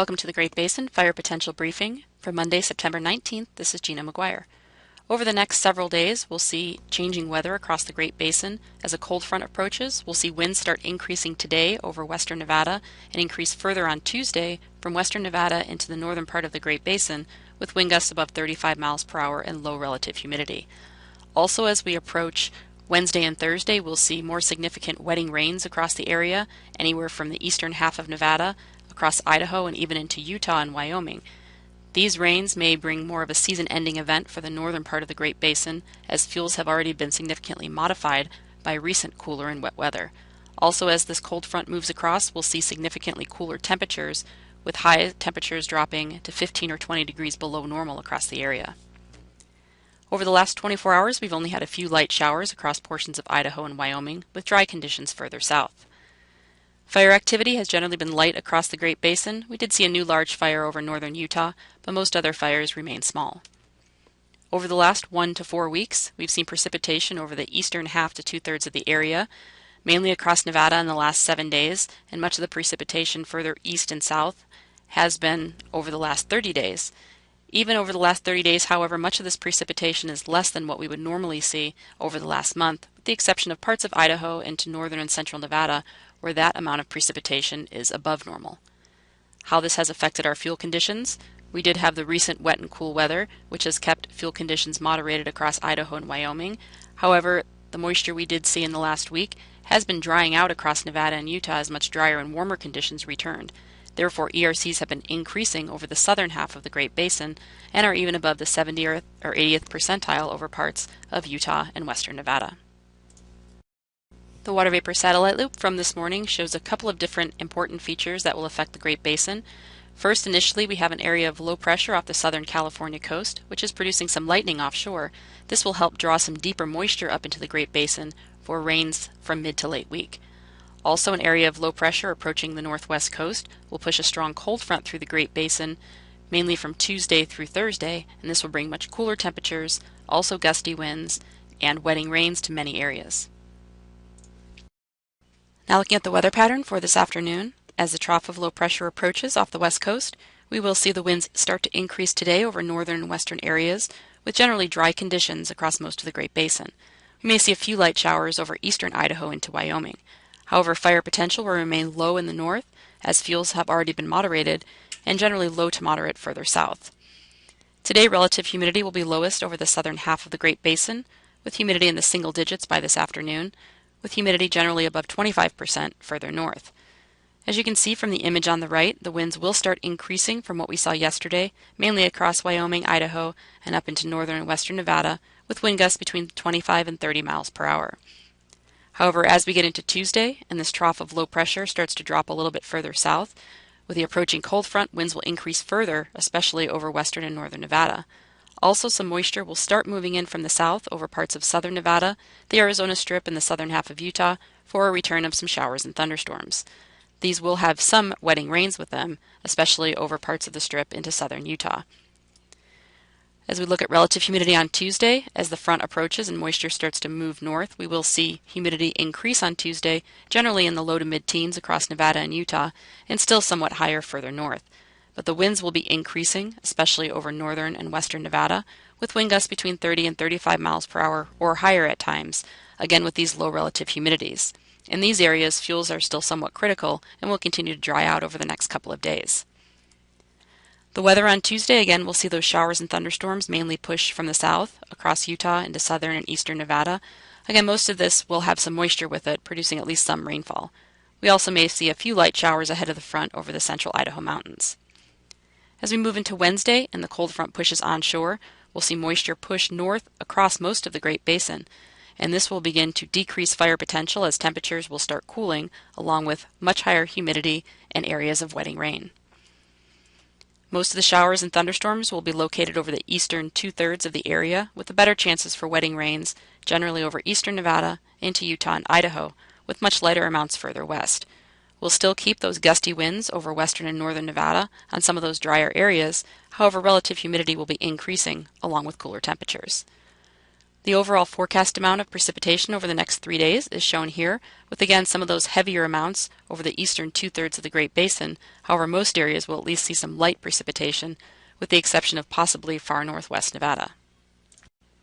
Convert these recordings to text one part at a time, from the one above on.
Welcome to the Great Basin Fire Potential Briefing for Monday, September 19th. This is Gina McGuire. Over the next several days, we'll see changing weather across the Great Basin. As a cold front approaches, we'll see winds start increasing today over western Nevada and increase further on Tuesday from western Nevada into the northern part of the Great Basin with wind gusts above 35 miles per hour and low relative humidity. Also, as we approach Wednesday and Thursday, we'll see more significant wetting rains across the area, anywhere from the eastern half of Nevada, across Idaho, and even into Utah and Wyoming. These rains may bring more of a season-ending event for the northern part of the Great Basin, as fuels have already been significantly modified by recent cooler and wet weather. Also, as this cold front moves across, we'll see significantly cooler temperatures, with high temperatures dropping to 15 or 20 degrees below normal across the area. Over the last 24 hours, we've only had a few light showers across portions of Idaho and Wyoming, with dry conditions further south. Fire activity has generally been light across the Great Basin. We did see a new large fire over northern Utah, but most other fires remain small. Over the last 1 to 4 weeks, we've seen precipitation over the eastern half to two-thirds of the area, mainly across Nevada in the last 7 days, and much of the precipitation further east and south has been over the last 30 days. Even over the last 30 days, however, much of this precipitation is less than what we would normally see over the last month, with the exception of parts of Idaho into northern and central Nevada, where that amount of precipitation is above normal. How this has affected our fuel conditions: we did have the recent wet and cool weather, which has kept fuel conditions moderated across Idaho and Wyoming. However, the moisture we did see in the last week has been drying out across Nevada and Utah as much drier and warmer conditions returned. Therefore, ERCs have been increasing over the southern half of the Great Basin and are even above the 70th or 80th percentile over parts of Utah and western Nevada. The water vapor satellite loop from this morning shows a couple of different important features that will affect the Great Basin. First, initially, we have an area of low pressure off the southern California coast, which is producing some lightning offshore. This will help draw some deeper moisture up into the Great Basin for rains from mid to late week. Also, an area of low pressure approaching the northwest coast will push a strong cold front through the Great Basin, mainly from Tuesday through Thursday, and this will bring much cooler temperatures, also gusty winds, and wetting rains to many areas. Now looking at the weather pattern for this afternoon, as the trough of low pressure approaches off the west coast, we will see the winds start to increase today over northern and western areas, with generally dry conditions across most of the Great Basin. We may see a few light showers over eastern Idaho into Wyoming. However, fire potential will remain low in the north, as fuels have already been moderated, and generally low to moderate further south. Today, relative humidity will be lowest over the southern half of the Great Basin, with humidity in the single digits by this afternoon, with humidity generally above 25% further north. As you can see from the image on the right, the winds will start increasing from what we saw yesterday, mainly across Wyoming, Idaho, and up into northern and western Nevada, with wind gusts between 25 and 30 miles per hour. However, as we get into Tuesday and this trough of low pressure starts to drop a little bit further south, with the approaching cold front, winds will increase further, especially over western and northern Nevada. Also, some moisture will start moving in from the south over parts of southern Nevada, the Arizona Strip, and the southern half of Utah for a return of some showers and thunderstorms. These will have some wetting rains with them, especially over parts of the Strip into southern Utah. As we look at relative humidity on Tuesday, as the front approaches and moisture starts to move north, we will see humidity increase on Tuesday, generally in the low to mid-teens across Nevada and Utah, and still somewhat higher further north. But the winds will be increasing, especially over northern and western Nevada, with wind gusts between 30 and 35 miles per hour or higher at times, again with these low relative humidities. In these areas, fuels are still somewhat critical and will continue to dry out over the next couple of days. The weather on Tuesday, again, we'll see those showers and thunderstorms mainly push from the south across Utah into southern and eastern Nevada. Again, most of this will have some moisture with it, producing at least some rainfall. We also may see a few light showers ahead of the front over the central Idaho mountains. As we move into Wednesday and the cold front pushes onshore, we'll see moisture push north across most of the Great Basin, and this will begin to decrease fire potential as temperatures will start cooling, along with much higher humidity and areas of wetting rain. Most of the showers and thunderstorms will be located over the eastern two-thirds of the area, with the better chances for wetting rains, generally over eastern Nevada into Utah and Idaho, with much lighter amounts further west. We'll still keep those gusty winds over western and northern Nevada on some of those drier areas. However, relative humidity will be increasing along with cooler temperatures. The overall forecast amount of precipitation over the next 3 days is shown here, with again some of those heavier amounts over the eastern two-thirds of the Great Basin. However, most areas will at least see some light precipitation, with the exception of possibly far northwest Nevada.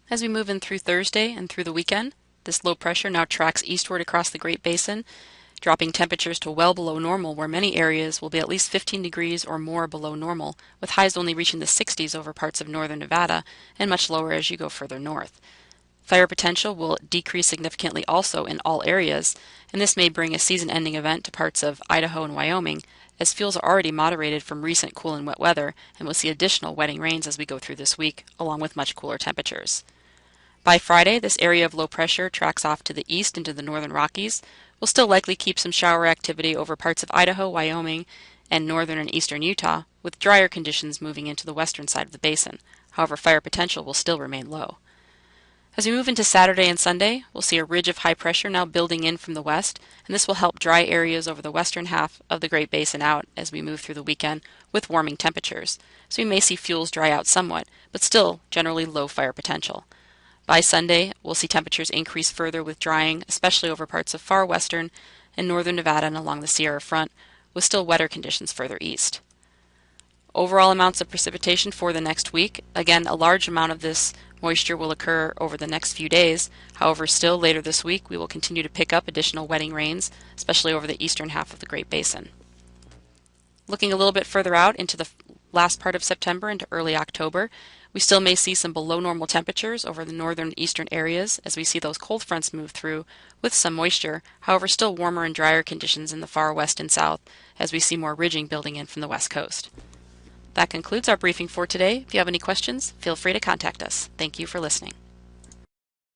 As we move in through Thursday and through the weekend, this low pressure now tracks eastward across the Great Basin, dropping temperatures to well below normal, where many areas will be at least 15 degrees or more below normal, with highs only reaching the 60s over parts of northern Nevada and much lower as you go further north. Fire potential will decrease significantly also in all areas, and this may bring a season-ending event to parts of Idaho and Wyoming, as fuels are already moderated from recent cool and wet weather, and we'll see additional wetting rains as we go through this week, along with much cooler temperatures. By Friday, this area of low pressure tracks off to the east into the northern Rockies. We'll still likely keep some shower activity over parts of Idaho, Wyoming, and northern and eastern Utah, with drier conditions moving into the western side of the basin. However, fire potential will still remain low. As we move into Saturday and Sunday, we'll see a ridge of high pressure now building in from the west, and this will help dry areas over the western half of the Great Basin out as we move through the weekend with warming temperatures. So we may see fuels dry out somewhat, but still generally low fire potential. By Sunday, we'll see temperatures increase further with drying, especially over parts of far western and northern Nevada and along the Sierra front, with still wetter conditions further east. Overall amounts of precipitation for the next week. Again, a large amount of this moisture will occur over the next few days. However, still later this week, we will continue to pick up additional wetting rains, especially over the eastern half of the Great Basin. Looking a little bit further out into the last part of September into early October, we still may see some below normal temperatures over the northern and eastern areas as we see those cold fronts move through with some moisture, however still warmer and drier conditions in the far west and south as we see more ridging building in from the west coast. That concludes our briefing for today. If you have any questions, feel free to contact us. Thank you for listening.